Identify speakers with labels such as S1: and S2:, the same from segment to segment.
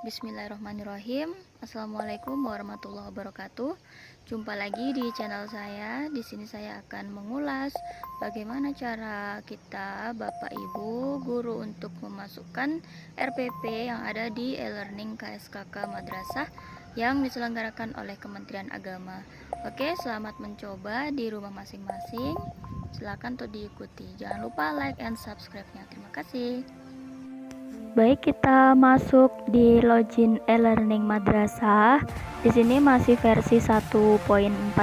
S1: Bismillahirrahmanirrahim. Assalamualaikum warahmatullahi wabarakatuh. Jumpa lagi di channel saya. Di sini saya akan mengulas bagaimana cara kita, Bapak Ibu, guru untuk memasukkan RPP yang ada di e-learning KSKK Madrasah yang diselenggarakan oleh Kementerian Agama. Oke, selamat mencoba di rumah masing-masing. Silakan untuk diikuti. Jangan lupa like and subscribe-nya. Terima kasih. Baik, kita masuk di login e-learning madrasah. Di sini masih versi 1.4.2.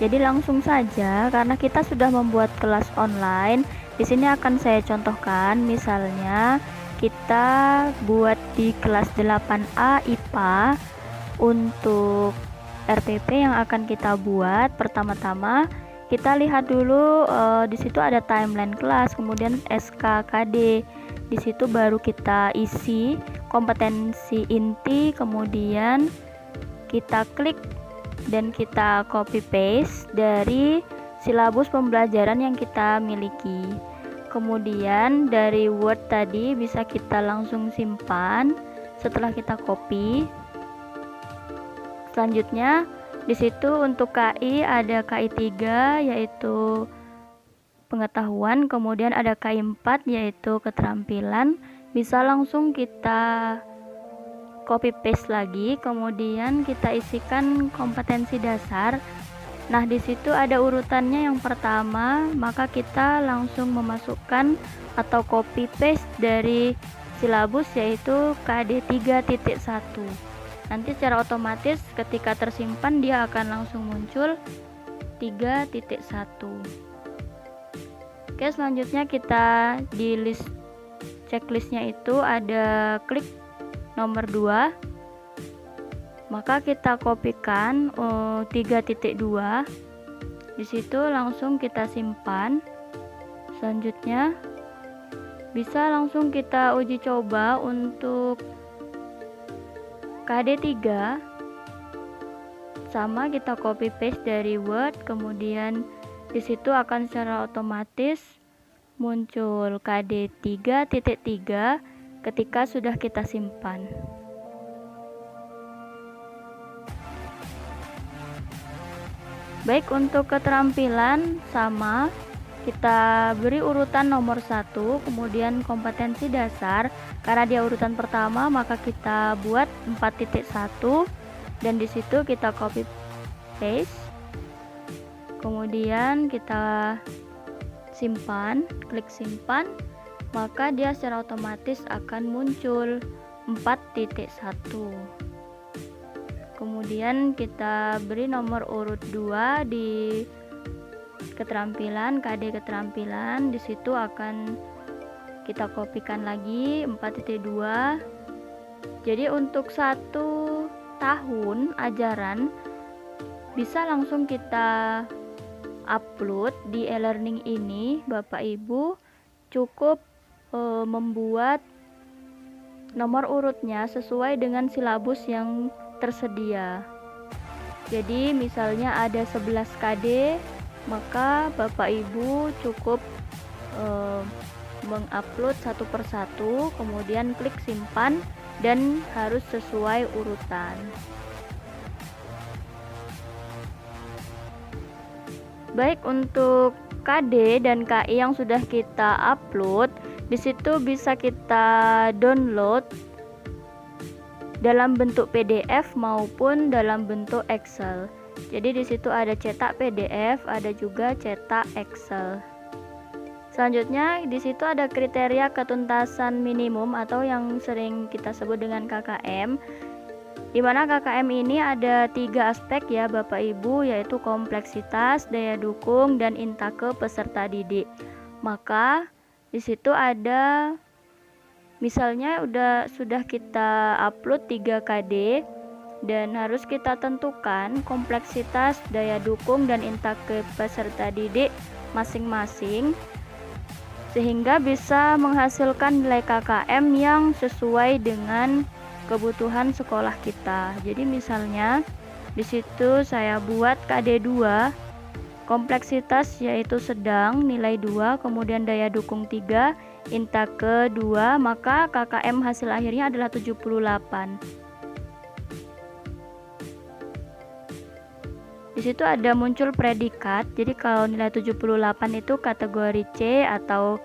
S1: Jadi langsung saja karena kita sudah membuat kelas online. Di sini akan saya contohkan, misalnya kita buat di kelas 8A IPA. Untuk RPP yang akan kita buat, pertama-tama kita lihat dulu di situ ada timeline kelas, kemudian SKKD. Di situ baru kita isi kompetensi inti, kemudian kita klik dan kita copy paste dari silabus pembelajaran yang kita miliki. Kemudian dari Word tadi bisa kita langsung simpan setelah kita copy. Selanjutnya di situ untuk KI ada KI 3 yaitu pengetahuan, kemudian ada KI 4 yaitu keterampilan. Bisa langsung kita copy paste lagi, kemudian kita isikan kompetensi dasar. Nah, di situ ada urutannya. Yang pertama, maka kita langsung memasukkan atau copy paste dari silabus yaitu KD 3.1. Nanti secara otomatis ketika tersimpan dia akan langsung muncul 3.1. Oke, selanjutnya kita di list checklistnya itu ada klik nomor 2, maka kita kopikan 3.2. Di situ langsung kita simpan. Selanjutnya bisa langsung kita uji coba untuk KD 3, sama kita copy paste dari Word, kemudian di situ akan secara otomatis muncul KD 3.3 ketika sudah kita simpan. Baik, untuk keterampilan sama, kita beri urutan nomor 1, kemudian kompetensi dasar. Karena dia urutan pertama, maka kita buat 4.1 dan di situ kita copy paste. Kemudian kita simpan, klik simpan, maka dia secara otomatis akan muncul 4.1. Kemudian kita beri nomor urut 2 di keterampilan, KD keterampilan. Di situ akan kita kopikan lagi 4.2. Jadi untuk 1 tahun ajaran bisa langsung kita upload di e-learning ini. Bapak Ibu cukup membuat nomor urutnya sesuai dengan silabus yang tersedia. Jadi misalnya ada 11 KD, maka Bapak Ibu cukup mengupload satu persatu, kemudian klik simpan dan harus sesuai urutan. Baik, untuk KD dan KI yang sudah kita upload, di situ bisa kita download dalam bentuk PDF maupun dalam bentuk Excel. Jadi di situ ada cetak PDF, ada juga cetak Excel. Selanjutnya di situ ada kriteria ketuntasan minimum atau yang sering kita sebut dengan KKM. Di mana KKM ini ada 3 aspek ya Bapak Ibu, yaitu kompleksitas, daya dukung, dan intake peserta didik. Maka di situ ada misalnya sudah kita upload 3 KD dan harus kita tentukan kompleksitas, daya dukung, dan intake peserta didik masing-masing sehingga bisa menghasilkan nilai KKM yang sesuai dengan kebutuhan sekolah kita. Jadi misalnya di situ saya buat KD 2, kompleksitas yaitu sedang, nilai 2, kemudian daya dukung 3, INTA ke-2, maka KKM hasil akhirnya adalah 78. Di situ ada muncul predikat. Jadi kalau nilai 78 itu kategori C, atau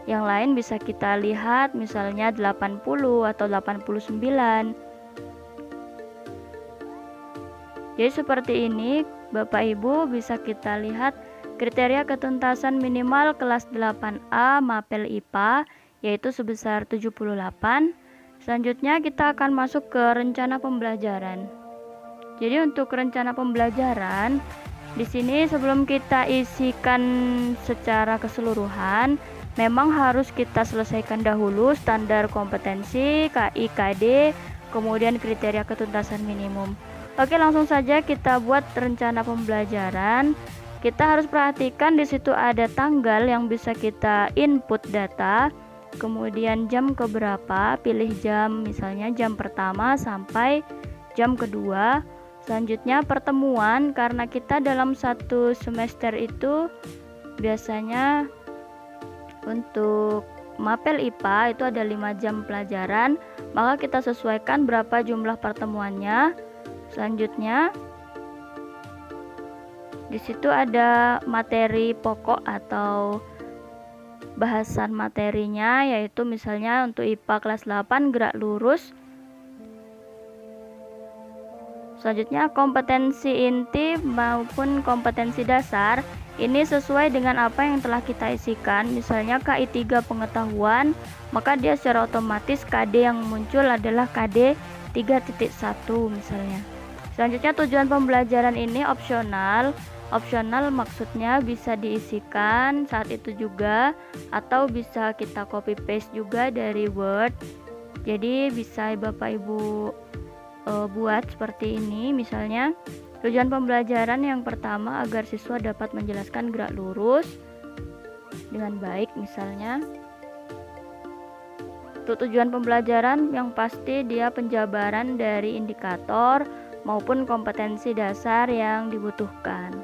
S1: yang lain bisa kita lihat misalnya 80 atau 89. Jadi seperti ini Bapak Ibu, bisa kita lihat kriteria ketuntasan minimal kelas 8A Mapel IPA yaitu sebesar 78. Selanjutnya kita akan masuk ke rencana pembelajaran. Jadi untuk rencana pembelajaran di sini sebelum kita isikan secara keseluruhan, memang harus kita selesaikan dahulu standar kompetensi, KI, KD, kemudian kriteria ketuntasan minimum. Oke, langsung saja kita buat rencana pembelajaran. Kita harus perhatikan di situ ada tanggal yang bisa kita input data, kemudian jam keberapa, pilih jam misalnya jam pertama sampai jam kedua. Selanjutnya pertemuan, karena kita dalam satu semester itu biasanya untuk Mapel IPA itu ada 5 jam pelajaran, maka kita sesuaikan berapa jumlah pertemuannya. Selanjutnya di situ ada materi pokok atau bahasan materinya, yaitu misalnya untuk IPA kelas 8 gerak lurus. Selanjutnya kompetensi inti maupun kompetensi dasar, ini sesuai dengan apa yang telah kita isikan. Misalnya KI 3 pengetahuan, maka dia secara otomatis KD yang muncul adalah KD 3.1 misalnya. Selanjutnya tujuan pembelajaran ini opsional. Opsional maksudnya bisa diisikan saat itu juga, atau bisa kita copy paste juga dari Word. Jadi bisa Bapak Ibu buat seperti ini. Misalnya tujuan pembelajaran yang pertama agar siswa dapat menjelaskan gerak lurus dengan baik misalnya. Untuk tujuan pembelajaran yang pasti dia penjabaran dari indikator maupun kompetensi dasar yang dibutuhkan.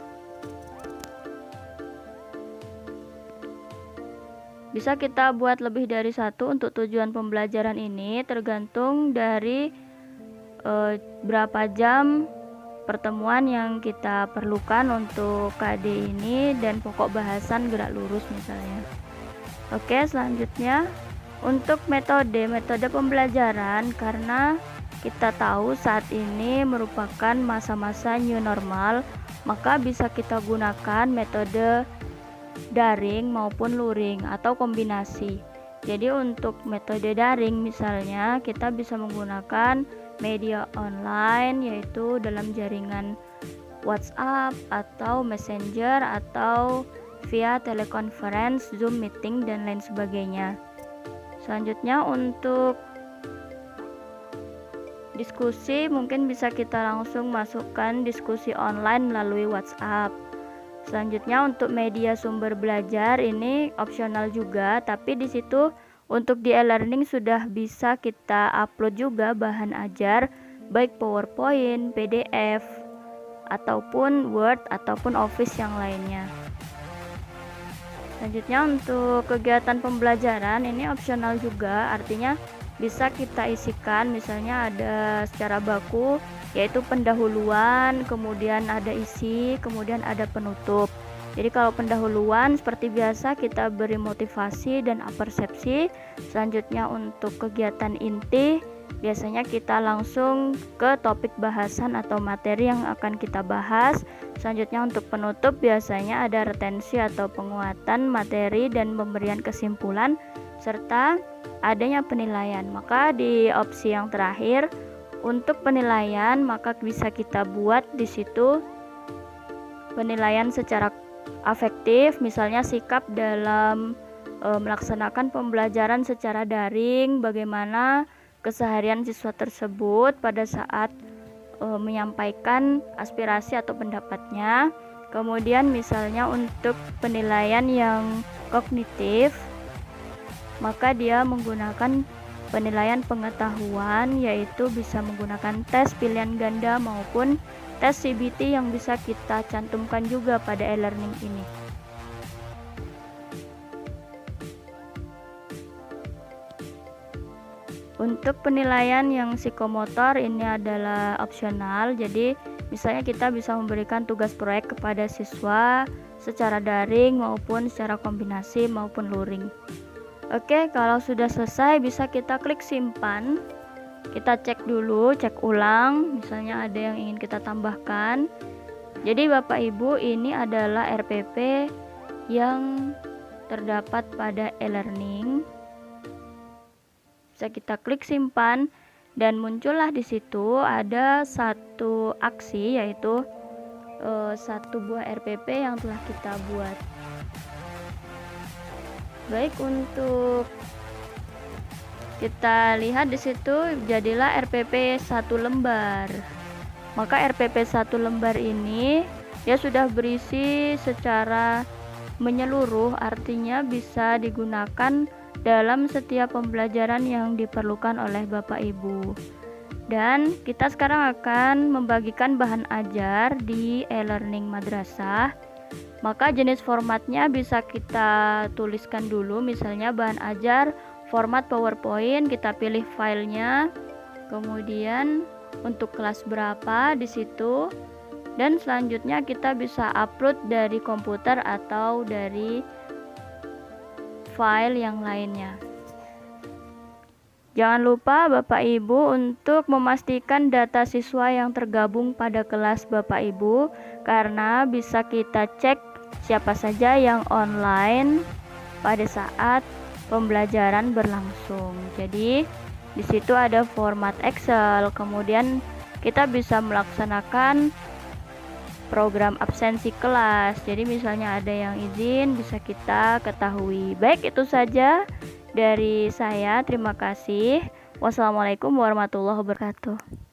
S1: Bisa kita buat lebih dari satu untuk tujuan pembelajaran ini, tergantung dari berapa jam pertemuan yang kita perlukan untuk KD ini dan pokok bahasan gerak lurus misalnya. Oke, selanjutnya untuk metode pembelajaran, karena kita tahu saat ini merupakan masa-masa new normal, maka bisa kita gunakan metode daring maupun luring atau kombinasi. Jadi untuk metode daring misalnya kita bisa menggunakan media online, yaitu dalam jaringan WhatsApp atau Messenger atau via teleconference, Zoom meeting dan lain sebagainya. Selanjutnya untuk diskusi, mungkin bisa kita langsung masukkan diskusi online melalui WhatsApp. Selanjutnya untuk media sumber belajar ini opsional juga, tapi di situ untuk di e-learning sudah bisa kita upload juga bahan ajar, baik PowerPoint, PDF, ataupun Word, ataupun Office yang lainnya. Selanjutnya untuk kegiatan pembelajaran ini opsional juga, artinya bisa kita isikan misalnya ada secara baku, yaitu pendahuluan, kemudian ada isi, kemudian ada penutup. Jadi kalau pendahuluan seperti biasa kita beri motivasi dan persepsi. Selanjutnya untuk kegiatan inti biasanya kita langsung ke topik bahasan atau materi yang akan kita bahas. Selanjutnya untuk penutup biasanya ada retensi atau penguatan materi dan pemberian kesimpulan serta adanya penilaian. Maka di opsi yang terakhir untuk penilaian, maka bisa kita buat di situ penilaian secara afektif, misalnya sikap dalam melaksanakan pembelajaran secara daring, bagaimana keseharian siswa tersebut pada saat menyampaikan aspirasi atau pendapatnya. Kemudian misalnya untuk penilaian yang kognitif, maka dia menggunakan penilaian pengetahuan, yaitu bisa menggunakan tes pilihan ganda maupun tes CBT yang bisa kita cantumkan juga pada e-learning ini. Untuk penilaian yang psikomotor ini adalah opsional, jadi misalnya kita bisa memberikan tugas proyek kepada siswa secara daring maupun secara kombinasi maupun luring. Oke, kalau sudah selesai bisa kita klik simpan. Kita cek dulu, cek ulang, misalnya ada yang ingin kita tambahkan. Jadi Bapak Ibu, ini adalah RPP yang terdapat pada e-learning. Bisa kita klik simpan dan muncullah di situ ada satu aksi, yaitu satu buah RPP yang telah kita buat. Baik, untuk kita lihat di situ jadilah RPP 1 lembar. Maka RPP 1 lembar ini ya sudah berisi secara menyeluruh, artinya bisa digunakan dalam setiap pembelajaran yang diperlukan oleh Bapak Ibu. Dan kita sekarang akan membagikan bahan ajar di e-learning madrasah. Maka jenis formatnya bisa kita tuliskan dulu, misalnya bahan ajar format PowerPoint, kita pilih filenya, kemudian untuk kelas berapa di situ, dan selanjutnya kita bisa upload dari komputer atau dari file yang lainnya. Jangan lupa Bapak Ibu untuk memastikan data siswa yang tergabung pada kelas Bapak Ibu, karena bisa kita cek siapa saja yang online pada saat pembelajaran berlangsung. Jadi di situ ada format Excel, kemudian kita bisa melaksanakan program absensi kelas. Jadi misalnya ada yang izin bisa kita ketahui. Baik, itu saja dari saya. Terima kasih. Wassalamualaikum warahmatullahi wabarakatuh.